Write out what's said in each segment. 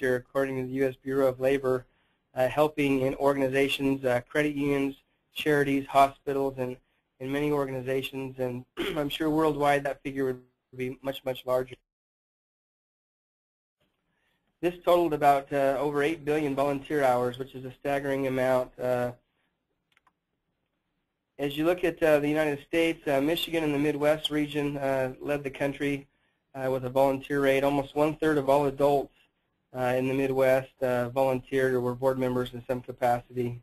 last year, according to the U.S. Bureau of Labor, helping in organizations, credit unions, charities, hospitals, and in many organizations. And I'm sure worldwide that figure would be much, much larger. This totaled about over 8 billion volunteer hours, which is a staggering amount. As you look at the United States, Michigan and the Midwest region led the country with a volunteer rate. Almost 1/3 of all adults in the Midwest volunteered or were board members in some capacity.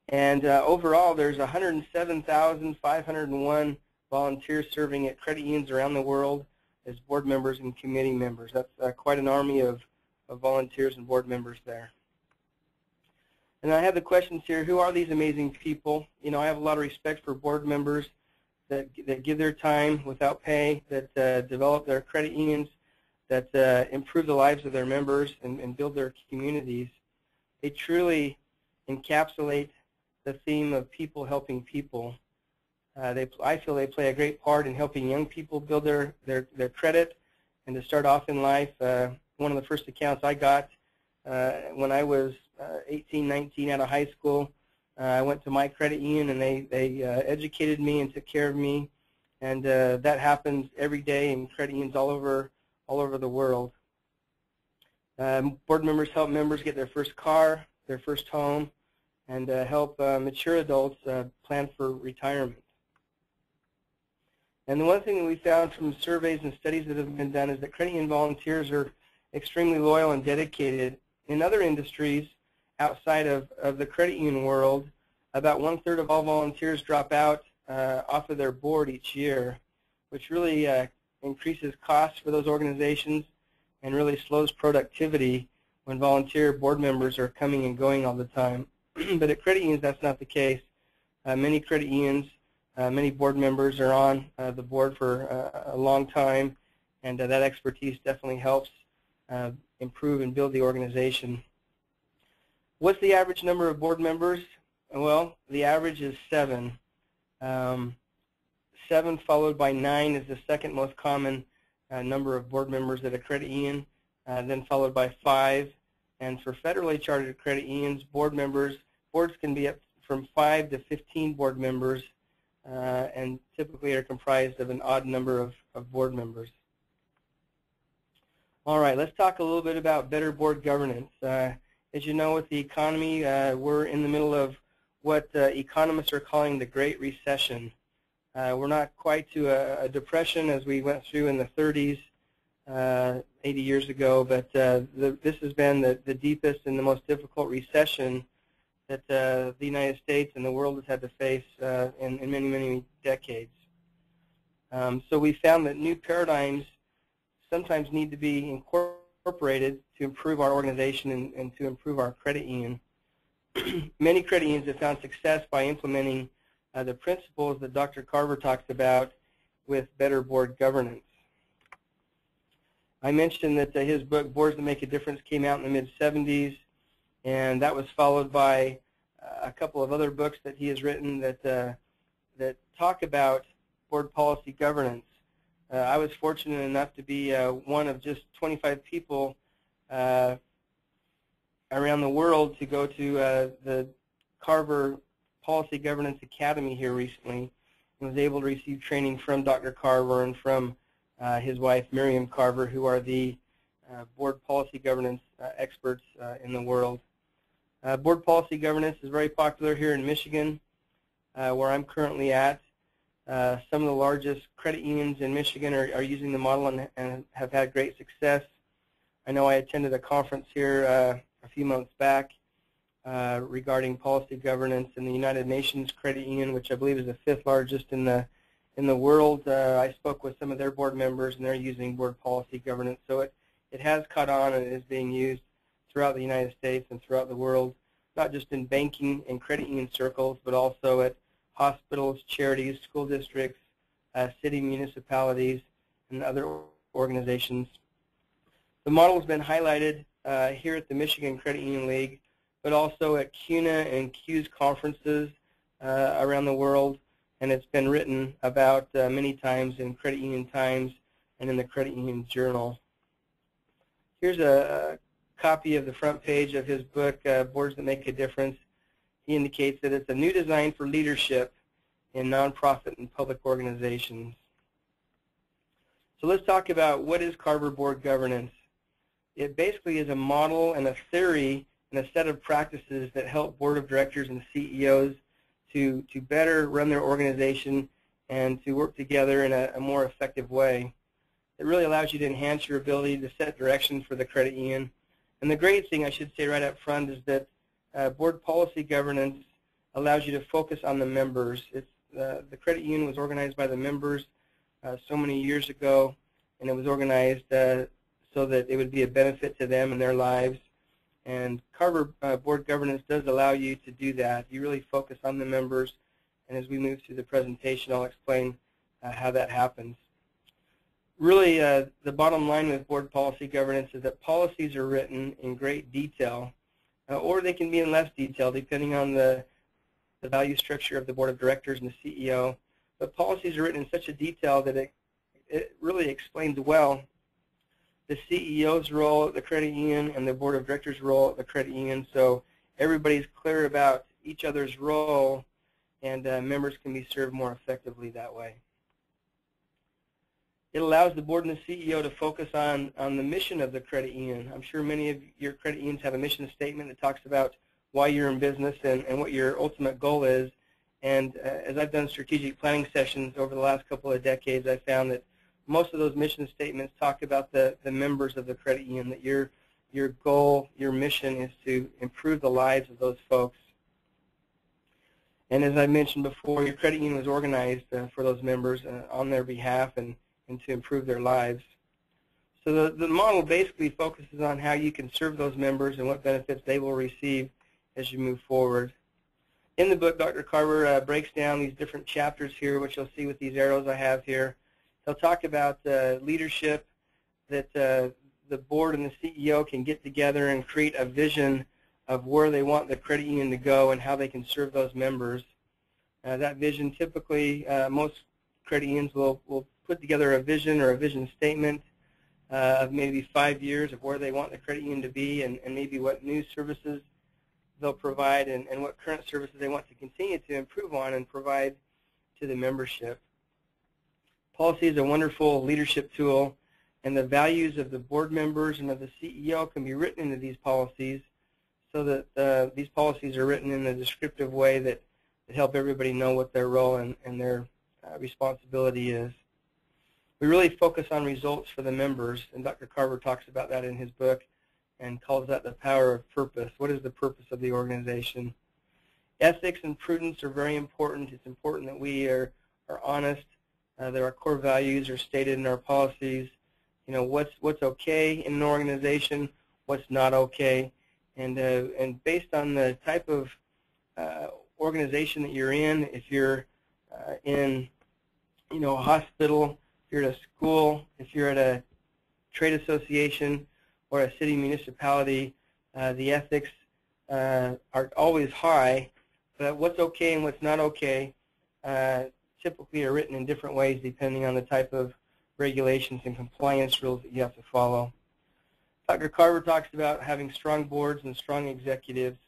And overall, there's 107,501 volunteers serving at credit unions around the world as board members and committee members. That's quite an army of volunteers and board members there. And I have the questions here. Who are these amazing people? You know, I have a lot of respect for board members that give their time without pay, that develop their credit unions, that improve the lives of their members and build their communities. They truly encapsulate the theme of people helping people. I feel they play a great part in helping young people build their credit and to start off in life. One of the first accounts I got when I was 18, 19 out of high school, I went to my credit union and they educated me and took care of me, and that happens every day in credit unions all over the world. Board members help members get their first car, their first home, and help mature adults plan for retirement. And the one thing that we found from surveys and studies that have been done is that credit union volunteers are extremely loyal and dedicated. In other industries outside of the credit union world, about 1/3 of all volunteers drop out off of their board each year, which really increases costs for those organizations and really slows productivity when volunteer board members are coming and going all the time. But at credit unions, that's not the case. Many credit unions, many board members are on the board for a long time, and that expertise definitely helps improve and build the organization. What's the average number of board members? Well, the average is 7. 7 followed by 9 is the second most common number of board members at a credit union, then followed by 5. And for federally chartered credit unions, boards can be up from 5 to 15 board members, and typically are comprised of an odd number of board members. All right, let's talk a little bit about better board governance. As you know, with the economy, we're in the middle of what economists are calling the Great Recession. We're not quite to a depression as we went through in the 30s, 80 years ago, but this has been the deepest and the most difficult recession that the United States and the world has had to face in many, many decades. So we found that new paradigms sometimes need to be incorporated to improve our organization and to improve our credit union. Many credit unions have found success by implementing the principles that Dr. Carver talks about with better board governance. I mentioned that his book, Boards That Make a Difference, came out in the mid-70s, and that was followed by a couple of other books that he has written that talk about board policy governance. I was fortunate enough to be one of just 25 people around the world to go to the Carver Policy Governance Academy here recently, and was able to receive training from Dr. Carver and from his wife Miriam Carver, who are the board policy governance experts in the world. Board policy governance is very popular here in Michigan, where I'm currently at. Some of the largest credit unions in Michigan are using the model and have had great success. I know I attended a conference here a few months back regarding policy governance in the United Nations Credit Union, which I believe is the 5th largest in the world. I spoke with some of their board members, and they're using board policy governance. So it has caught on and is being used throughout the United States and throughout the world, not just in banking and credit union circles, but also at hospitals, charities, school districts, city municipalities, and other organizations. The model has been highlighted here at the Michigan Credit Union League, but also at CUNA and CUE's conferences around the world, and it's been written about many times in Credit Union Times and in the Credit Union Journal. Here's a copy of the front page of his book, Boards That Make a Difference, he indicates that it's a new design for leadership in nonprofit and public organizations. So let's talk about what is Carver Board Governance. It basically is a model and a theory and a set of practices that help board of directors and CEOs to better run their organization and to work together in a more effective way. It really allows you to enhance your ability to set direction for the credit union. And the great thing, I should say right up front, is that board policy governance allows you to focus on the members. The credit union was organized by the members so many years ago, and it was organized so that it would be a benefit to them and their lives. And Carver Board Governance does allow you to do that. You really focus on the members, and as we move through the presentation, I'll explain how that happens. Really, the bottom line with board policy governance is that policies are written in great detail, or they can be in less detail depending on the value structure of the board of directors and the CEO. But policies are written in such a detail that it really explains well the CEO's role at the credit union and the board of directors' role at the credit union, so everybody's clear about each other's role, and members can be served more effectively that way. It allows the board and the CEO to focus on the mission of the credit union. I'm sure many of your credit unions have a mission statement that talks about why you're in business and what your ultimate goal is. And as I've done strategic planning sessions over the last couple of decades, I found that most of those mission statements talk about the members of the credit union, that your goal, your mission is to improve the lives of those folks. And as I mentioned before, your credit union was organized for those members on their behalf and to improve their lives. So the model basically focuses on how you can serve those members and what benefits they will receive as you move forward. In the book, Dr. Carver breaks down these different chapters here, which you'll see with these arrows I have here. He'll talk about leadership, that the board and the CEO can get together and create a vision of where they want the credit union to go and how they can serve those members. That vision, typically, most credit unions will put together a vision or a vision statement of maybe 5 years of where they want the credit union to be and maybe what new services they'll provide and what current services they want to continue to improve on and provide to the membership. Policy is a wonderful leadership tool, and the values of the board members and of the CEO can be written into these policies so that these policies are written in a descriptive way that help everybody know what their role and their responsibility is. We really focus on results for the members, and Dr. Carver talks about that in his book and calls that the power of purpose. What is the purpose of the organization? Ethics and prudence are very important. It's important that we are honest, that our core values are stated in our policies. You know, what's okay in an organization, what's not okay, and based on the type of organization that you're in, if you're in, you know, a hospital, if you're at a school, if you're at a trade association or a city municipality, the ethics are always high, but what's okay and what's not okay typically are written in different ways depending on the type of regulations and compliance rules that you have to follow. Dr. Carver talks about having strong boards and strong executives,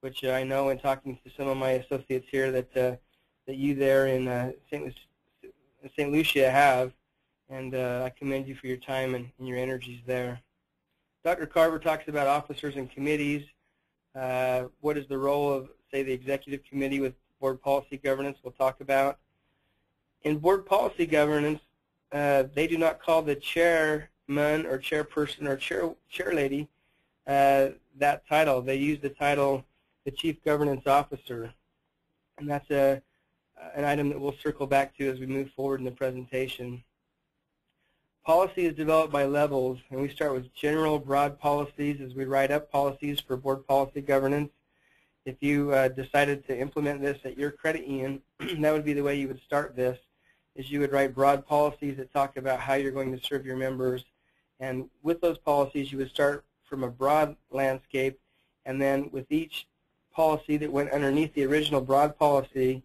which I know in talking to some of my associates here that you there in St. Lucia have, and I commend you for your time and your energies there. Dr. Carver talks about officers and committees. What is the role of, say, the executive committee with board policy governance? We'll talk about. In board policy governance, they do not call the chairman or chairperson or chairlady that title. They use the title the chief governance officer, and that's an item that we'll circle back to as we move forward in the presentation. Policy is developed by levels, and we start with general, broad policies as we write up policies for board policy governance. If you decided to implement this at your credit union, that would be the way you would start this, is you would write broad policies that talk about how you're going to serve your members. And with those policies, you would start from a broad landscape, and then with each policy that went underneath the original broad policy,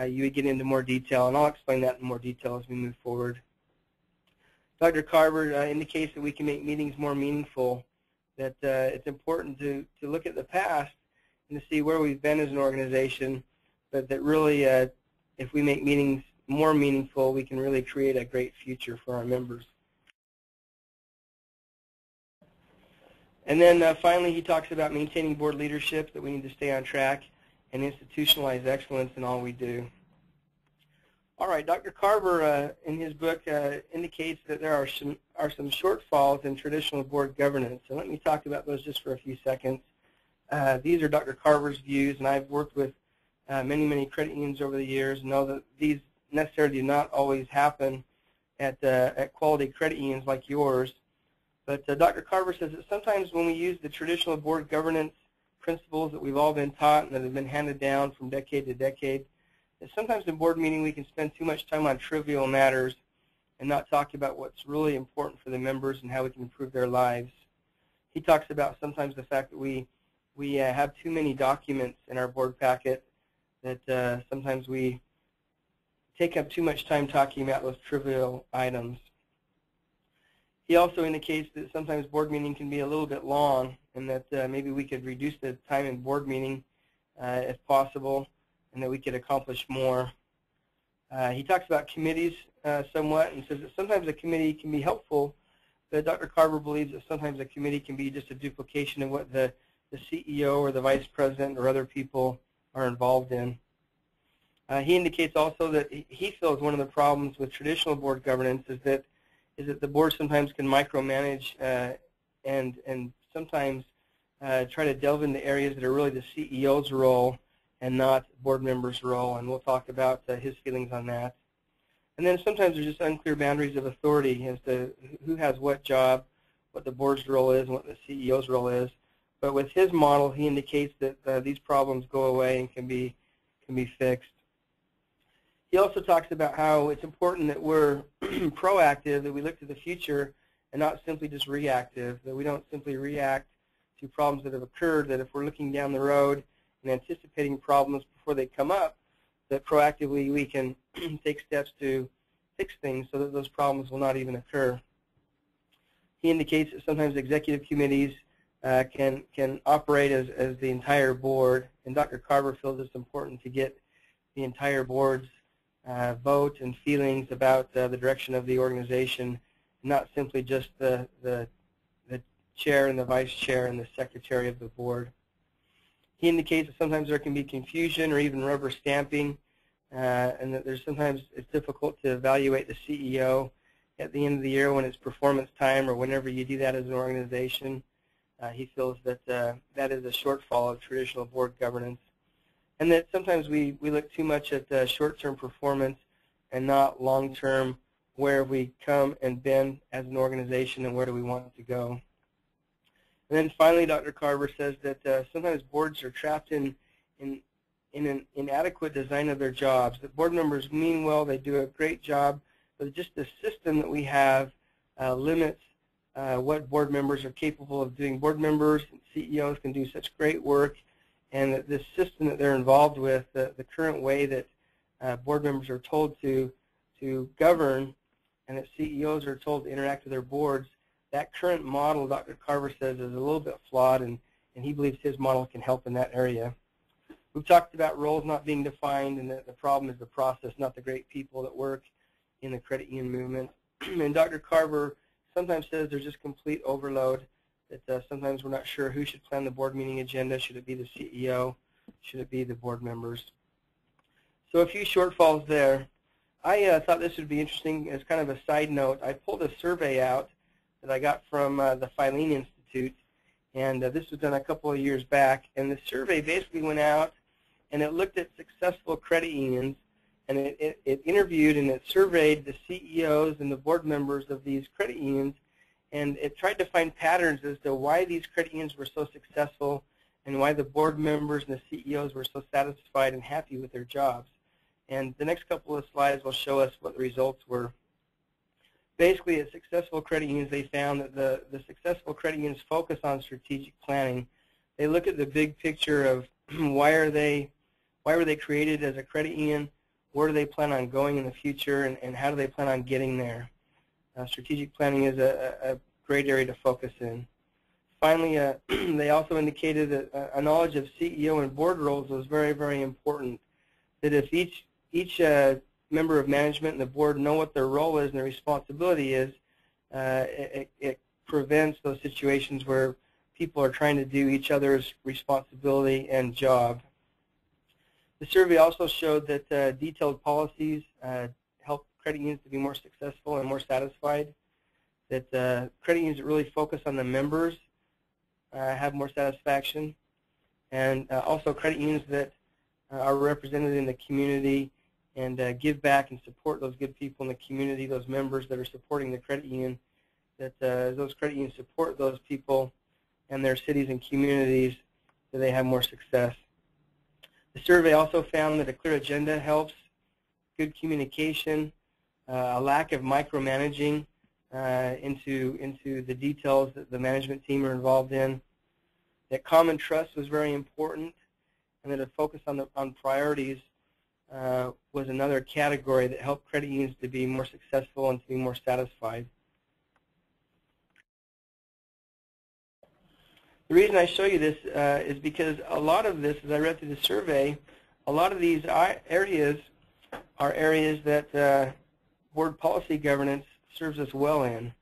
you would get into more detail, and I'll explain that in more detail as we move forward. Dr. Carver indicates that we can make meetings more meaningful, that it's important to look at the past and to see where we've been as an organization, but that really, if we make meetings more meaningful, we can really create a great future for our members. And then finally, he talks about maintaining board leadership, that we need to stay on track and institutionalize excellence in all we do. All right, Dr. Carver, in his book, indicates that there are some shortfalls in traditional board governance. So let me talk about those just for a few seconds. These are Dr. Carver's views, and I've worked with many credit unions over the years and know that these necessarily do not always happen at quality credit unions like yours. But Dr. Carver says that sometimes when we use the traditional board governance principles that we've all been taught and that have been handed down from decade to decade, that sometimes in board meeting we can spend too much time on trivial matters and not talk about what's really important for the members and how we can improve their lives. He talks about sometimes the fact that we have too many documents in our board packet, that sometimes we take up too much time talking about those trivial items. He also indicates that sometimes board meeting can be a little bit long, and that maybe we could reduce the time in board meeting if possible, and that we could accomplish more. He talks about committees somewhat and says that sometimes a committee can be helpful, but Dr. Carver believes that sometimes a committee can be just a duplication of what the CEO or the vice president or other people are involved in. He indicates also that he feels one of the problems with traditional board governance is that the board sometimes can micromanage and sometimes try to delve into areas that are really the CEO's role and not board members' role, and we'll talk about his feelings on that. And then sometimes there's just unclear boundaries of authority as to who has what job, what the board's role is, and what the CEO's role is. But with his model, he indicates that these problems go away and can be fixed. He also talks about how it's important that we're proactive, that we look to the future and not simply just reactive, that we don't simply react to problems that have occurred, that if we're looking down the road and anticipating problems before they come up, that proactively we can take steps to fix things so that those problems will not even occur. He indicates that sometimes executive committees can operate as the entire board, and Dr. Carver feels it's important to get the entire board's vote and feelings about the direction of the organization, not simply just the chair and the vice chair and the secretary of the board. He indicates that sometimes there can be confusion or even rubber stamping, and that there's sometimes it's difficult to evaluate the CEO at the end of the year when it's performance time or whenever you do that as an organization. He feels that that is a shortfall of traditional board governance, and that sometimes we look too much at short-term performance and not long-term, where we come and been as an organization and where do we want to go. And then finally, Dr. Carver says that sometimes boards are trapped in an inadequate design of their jobs. That board members mean well, they do a great job, but just the system that we have limits what board members are capable of doing. Board members and CEOs can do such great work, and that this system that they're involved with, the current way that board members are told to govern and that CEOs are told to interact with their boards, that current model, Dr. Carver says, is a little bit flawed, and he believes his model can help in that area. We've talked about roles not being defined, and that the problem is the process, not the great people that work in the credit union movement. And Dr. Carver sometimes says there's just complete overload, that sometimes we're not sure who should plan the board meeting agenda. Should it be the CEO? Should it be the board members? So a few shortfalls there. I thought this would be interesting as kind of a side note. I pulled a survey out that I got from the Filene Institute, and this was done a couple of years back, and the survey basically went out and it looked at successful credit unions, and it interviewed and it surveyed the CEOs and the board members of these credit unions, and it tried to find patterns as to why these credit unions were so successful and why the board members and the CEOs were so satisfied and happy with their jobs. And the next couple of slides will show us what the results were. Basically, at successful credit unions, they found that the successful credit unions focus on strategic planning. They look at the big picture of why were they created as a credit union, where do they plan on going in the future, and how do they plan on getting there. Strategic planning is a great area to focus in. Finally, they also indicated that a knowledge of CEO and board roles was very, very important. That if each member of management and the board know what their role is and their responsibility is, it prevents those situations where people are trying to do each other's responsibility and job. The survey also showed that detailed policies help credit unions to be more successful and more satisfied. That credit unions that really focus on the members have more satisfaction, and also credit unions that are represented in the community and give back and support those good people in the community, those members that are supporting the credit union, that those credit unions support those people and their cities and communities, that they have more success. The survey also found that a clear agenda helps, good communication, a lack of micromanaging into the details that the management team are involved in, that common trust was very important, and that a focus on priorities was another category that helped credit unions to be more successful and to be more satisfied. The reason I show you this is because a lot of this, as I read through the survey, a lot of these areas are areas that board policy governance serves us well in.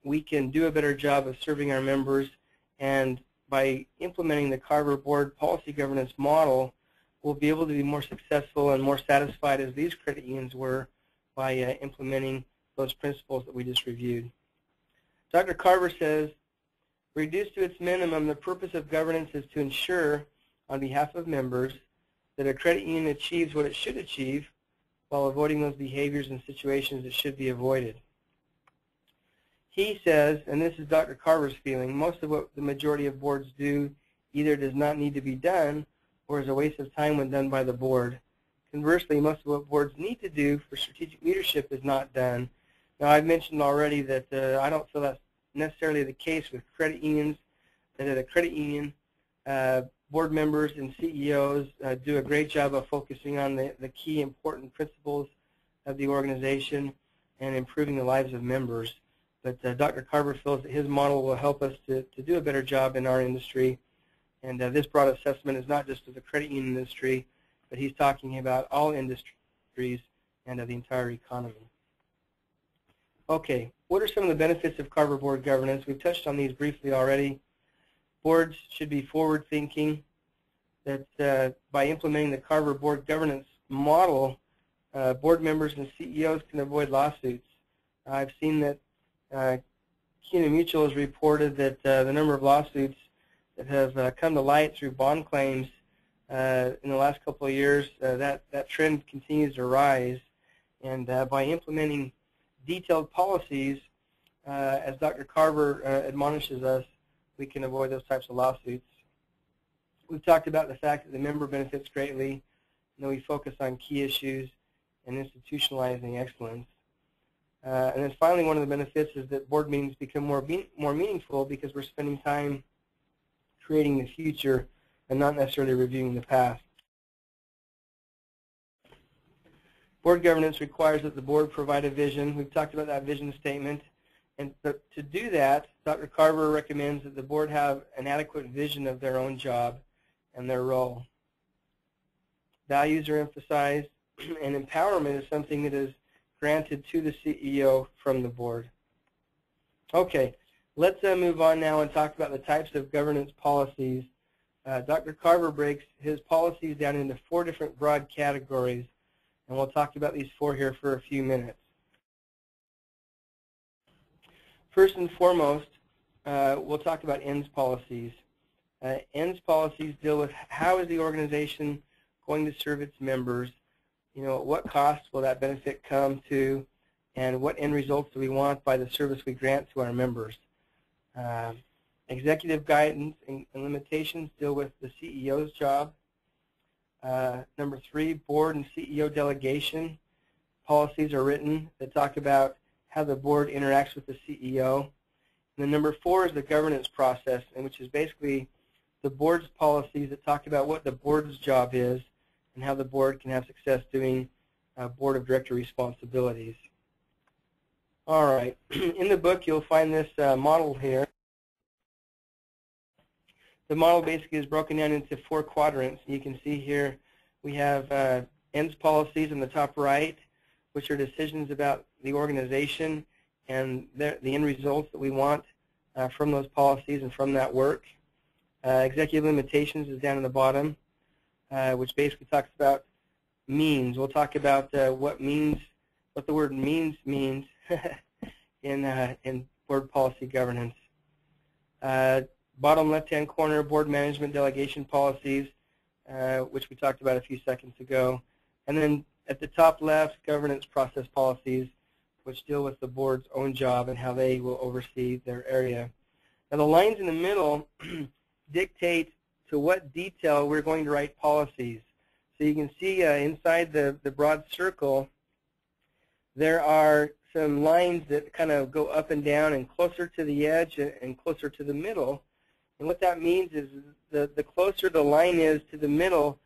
We can do a better job of serving our members, and by implementing the Carver Board Policy Governance Model, we'll be able to be more successful and more satisfied as these credit unions were by implementing those principles that we just reviewed. Dr. Carver says, reduced to its minimum, the purpose of governance is to ensure, on behalf of members, that a credit union achieves what it should achieve while avoiding those behaviors and situations that should be avoided. He says, and this is Dr. Carver's feeling, most of what the majority of boards do either does not need to be done or is a waste of time when done by the board. Conversely, most of what boards need to do for strategic leadership is not done. Now, I've mentioned already that I don't feel that's necessarily the case with credit unions, that at a credit union, board members and CEOs do a great job of focusing on the key important principles of the organization and improving the lives of members. But Dr. Carver feels that his model will help us to do a better job in our industry. And this broad assessment is not just of the credit union industry, but he's talking about all industries and of the entire economy. Okay, what are some of the benefits of Carver Board governance? We've touched on these briefly already. Boards should be forward-thinking, that by implementing the Carver Board governance model, board members and CEOs can avoid lawsuits. I've seen that CUNA Mutual has reported that the number of lawsuits that have come to light through bond claims in the last couple of years, that trend continues to rise. And by implementing detailed policies, as Dr. Carver admonishes us, we can avoid those types of lawsuits. We've talked about the fact that the member benefits greatly, and that we focus on key issues and institutionalizing excellence. And then finally, one of the benefits is that board meetings become more meaningful because we're spending time creating the future and not necessarily reviewing the past. Board governance requires that the board provide a vision. We've talked about that vision statement. And to do that, Dr. Carver recommends that the board have an adequate vision of their own job and their role. Values are emphasized, and empowerment is something that is granted to the CEO from the board. Okay, let's move on now and talk about the types of governance policies. Dr. Carver breaks his policies down into 4 different broad categories, and we'll talk about these 4 here for a few minutes. First and foremost, we'll talk about ends policies. Ends policies deal with how is the organization going to serve its members, at what cost will that benefit come to, and what end results do we want by the service we grant to our members. Executive guidance and limitations deal with the CEO's job. Number 3, board and CEO delegation. Policies are written that talk about how the board interacts with the CEO. And then number 4 is the governance process, which is basically the board's policies that talk about what the board's job is and how the board can have success doing board of director responsibilities. All right, in the book you'll find this model here. The model basically is broken down into 4 quadrants. You can see here we have ends policies in the top right, which are decisions about the organization and the end results that we want from those policies and from that work. Executive limitations is down in the bottom, which basically talks about means. We'll talk about what the word means in board policy governance. Bottom left-hand corner, board management delegation policies, which we talked about a few seconds ago. And then at the top left, governance process policies, which deal with the board's own job and how they will oversee their area. Now the lines in the middle dictate to what detail we're going to write policies. So you can see inside the broad circle, there are some lines that kind of go up and down and closer to the edge and closer to the middle. And what that means is the closer the line is to the middle,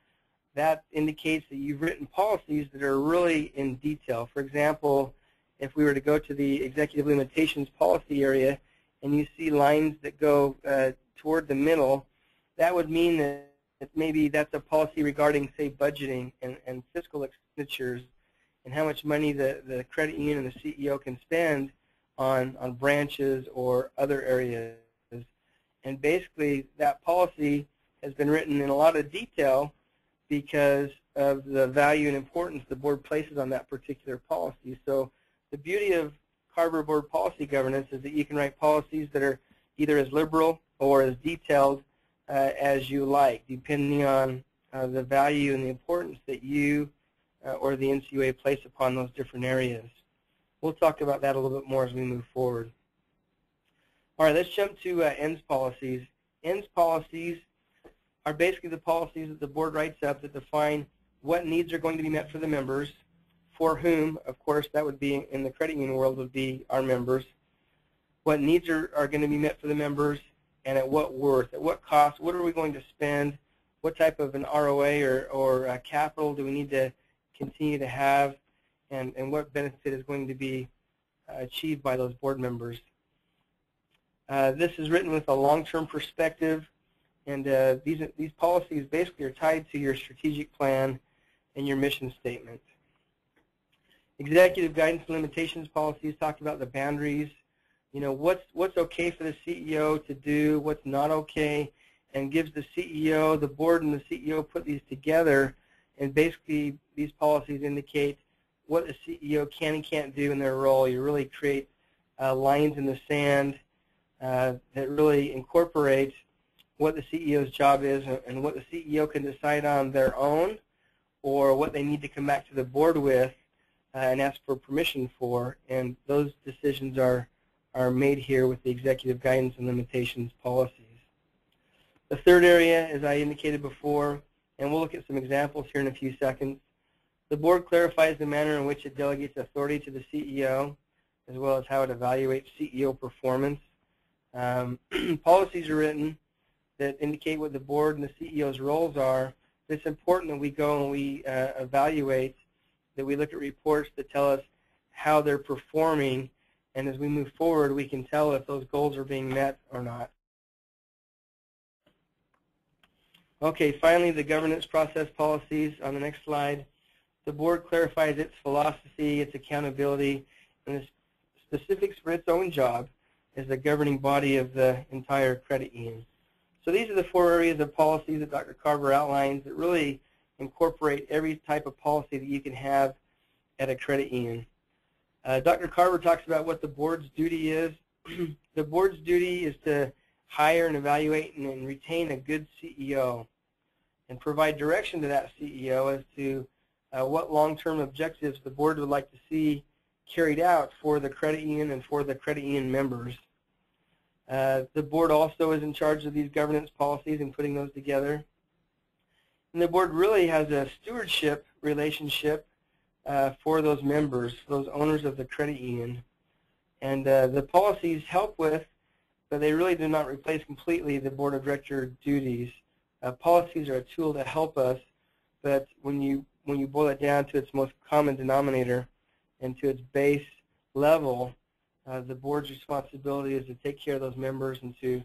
that indicates that you've written policies that are really in detail. For example, if we were to go to the executive limitations policy area and you see lines that go toward the middle, that would mean that maybe that's a policy regarding, say, budgeting and fiscal expenditures and how much money the credit union and the CEO can spend on branches or other areas. And basically, that policy has been written in a lot of detail because of the value and importance the board places on that particular policy. So the beauty of Carver Board Policy Governance is that you can write policies that are either as liberal or as detailed as you like, depending on the value and the importance that you or the NCUA place upon those different areas. We'll talk about that a little bit more as we move forward. All right, let's jump to ends policies. Ends policies are basically the policies that the board writes up that define what needs are going to be met for the members, for whom, of course, that would be in the credit union world would be our members, what needs are going to be met for the members, and at what worth, at what cost, what are we going to spend, what type of an ROA or capital do we need to continue to have, and what benefit is going to be achieved by those board members. This is written with a long-term perspective, and these policies basically are tied to your strategic plan and your mission statement. Executive guidance and limitations policies talk about the boundaries, you know, what's okay for the CEO to do, what's not okay, and gives the CEO, the board and the CEO put these together, and basically these policies indicate what the CEO can and can't do in their role. You really create lines in the sand that really incorporate what the CEO's job is and what the CEO can decide on their own, or what they need to come back to the board with and ask for permission for, and those decisions are made here with the executive guidance and limitations policies. The third area, as I indicated before, and we'll look at some examples here in a few seconds, the board clarifies the manner in which it delegates authority to the CEO, as well as how it evaluates CEO performance. Policies are written that indicate what the board and the CEO's roles are. It's important that we go and we evaluate, that we look at reports that tell us how they're performing, and as we move forward, we can tell if those goals are being met or not. Okay, finally, the governance process policies on the next slide. The board clarifies its philosophy, its accountability, and the specifics for its own job as the governing body of the entire credit union. So these are the 4 areas of policies that Dr. Carver outlines that really incorporate every type of policy that you can have at a credit union. Dr. Carver talks about what the board's duty is. The board's duty is to hire and evaluate and retain a good CEO and provide direction to that CEO as to what long-term objectives the board would like to see carried out for the credit union and for the credit union members. The board also is in charge of these governance policies and putting those together. And the board really has a stewardship relationship for those members, those owners of the credit union. And the policies help with, but they really do not replace completely the board of director duties. Policies are a tool to help us, but when you boil it down to its most common denominator and to its base level, the board's responsibility is to take care of those members and to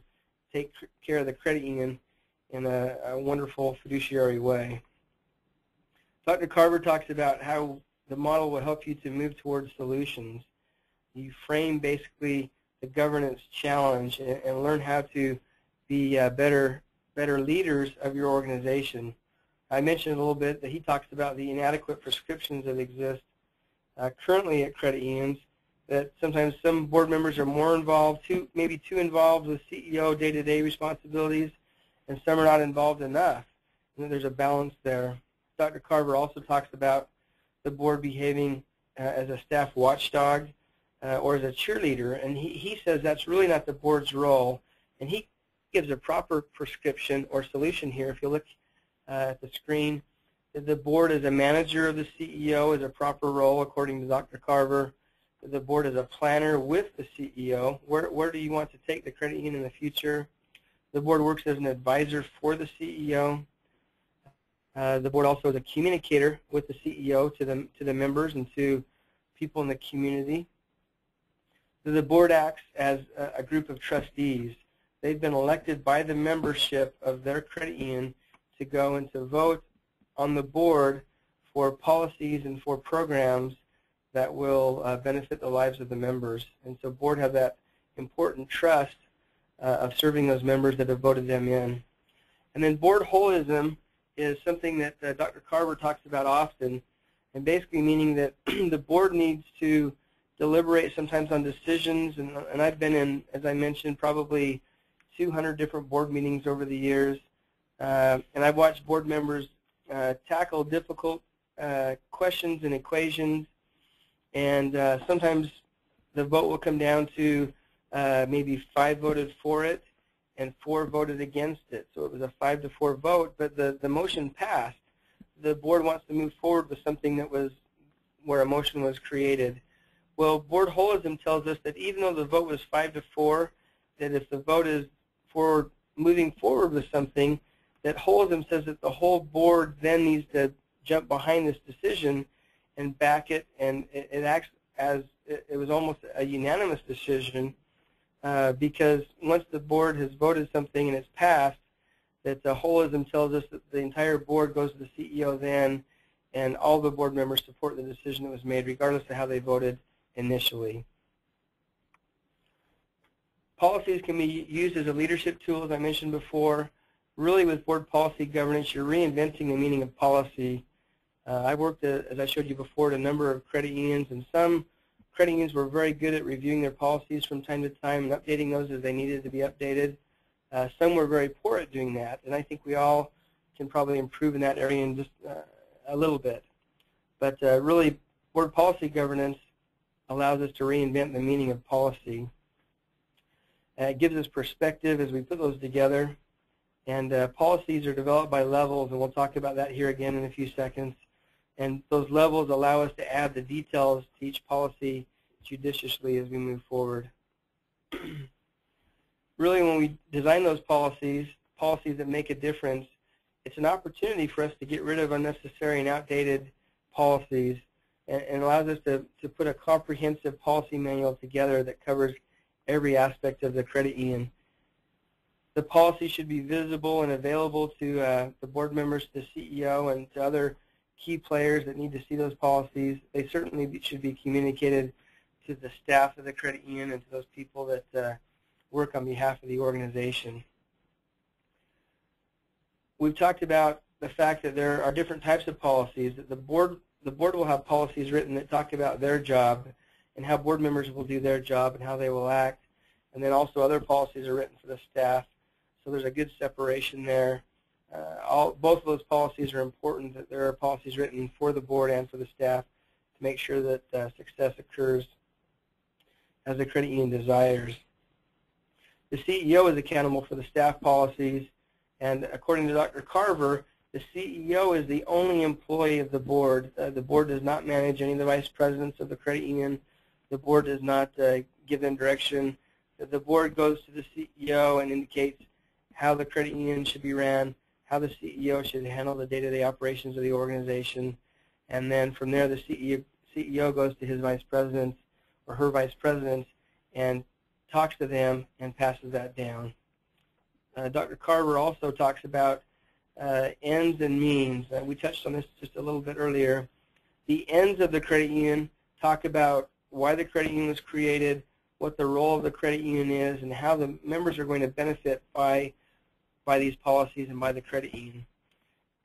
take care of the credit union in a wonderful fiduciary way. Dr. Carver talks about how the model will help you to move towards solutions. You frame basically the governance challenge and learn how to be better leaders of your organization. I mentioned a little bit that he talks about the inadequate prescriptions that exist currently at credit unions, that sometimes some board members are more involved, maybe too involved with CEO day-to-day responsibilities, and some are not involved enough. And there's a balance there. Dr. Carver also talks about the board behaving as a staff watchdog or as a cheerleader, and he says that's really not the board's role, and he gives a proper prescription or solution here. If you look at the screen, the board as a manager of the CEO is a proper role according to Dr. Carver. The board is a planner with the CEO. Where do you want to take the credit union in the future? The board works as an advisor for the CEO. The board also is a communicator with the CEO to the members and to people in the community. The board acts as a group of trustees. They've been elected by the membership of their credit union to go and to vote on the board for policies and for programs that will benefit the lives of the members. And so board have that important trust of serving those members that have voted them in. And then board holism is something that Dr. Carver talks about often, and basically meaning that the board needs to deliberate sometimes on decisions, and I've been in, as I mentioned, probably 200 different board meetings over the years, and I've watched board members tackle difficult questions and equations, and sometimes the vote will come down to maybe 5 voted for it and 4 voted against it. So it was a 5-4 vote, but the motion passed. The board wants to move forward with something that was where a motion was created. Well, board holism tells us that even though the vote was 5-4, that if the vote is for moving forward with something, that holism says that the whole board then needs to jump behind this decision and back it, and it acts as it was almost a unanimous decision because once the board has voted something and it's passed, that the holism tells us that the entire board goes to the CEO then, and all the board members support the decision that was made, regardless of how they voted initially. Policies can be used as a leadership tool, as I mentioned before. Really, with board policy governance, you're reinventing the meaning of policy. I worked, as I showed you before, at a number of credit unions, and some credit unions were very good at reviewing their policies from time to time and updating those as they needed to be updated. Some were very poor at doing that, and I think we all can probably improve in that area in just a little bit. But really, board policy governance allows us to reinvent the meaning of policy. It gives us perspective as we put those together, and policies are developed by levels, and we'll talk about that here again in a few seconds. And those levels allow us to add the details to each policy judiciously as we move forward. Really, when we design those policies that make a difference, it's an opportunity for us to get rid of unnecessary and outdated policies, and allows us to put a comprehensive policy manual together that covers every aspect of the credit union. The policy should be visible and available to the board members, to the CEO, and to other key players that need to see those policies. They certainly should be communicated to the staff of the credit union and to those people that work on behalf of the organization. We've talked about the fact that there are different types of policies. That the board will have policies written that talk about their job and how board members will do their job and how they will act. And then also other policies are written for the staff. So there's a good separation there. Both of those policies are important, that there are policies written for the board and for the staff to make sure that success occurs as the credit union desires. The CEO is accountable for the staff policies, and according to Dr. Carver, the CEO is the only employee of the board. The board does not manage any of the vice presidents of the credit union. The board does not give them direction. The board goes to the CEO and indicates how the credit union should be ran, how the CEO should handle the day-to-day operations of the organization, and then from there the CEO goes to his vice presidents or her vice presidents and talks to them and passes that down. Dr. Carver also talks about ends and means. We touched on this just a little bit earlier. The ends of the credit union talk about why the credit union was created, what the role of the credit union is, and how the members are going to benefit by these policies and by the credit union.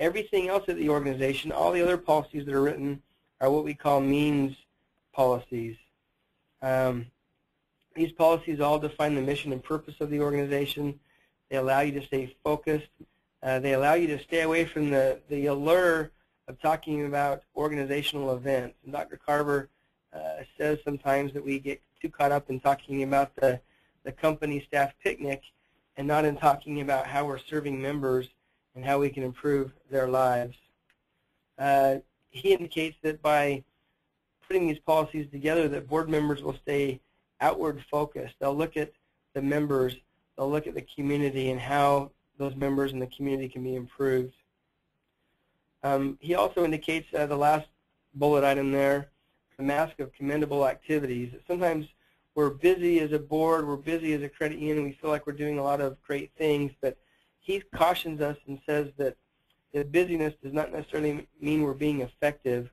Everything else at the organization, all the other policies that are written, are what we call means policies. These policies all define the mission and purpose of the organization. They allow you to stay focused. They allow you to stay away from the allure of talking about organizational events. And Dr. Carver says sometimes that we get too caught up in talking about the company staff picnic and not in talking about how we're serving members and how we can improve their lives. He indicates that by putting these policies together, that board members will stay outward focused. They'll look at the members, they'll look at the community and how those members in the community can be improved. He also indicates the last bullet item there, the mask of commendable activities. Sometimes we're busy as a board, we're busy as a credit union, we feel like we're doing a lot of great things, but he cautions us and says that the busyness does not necessarily mean we're being effective,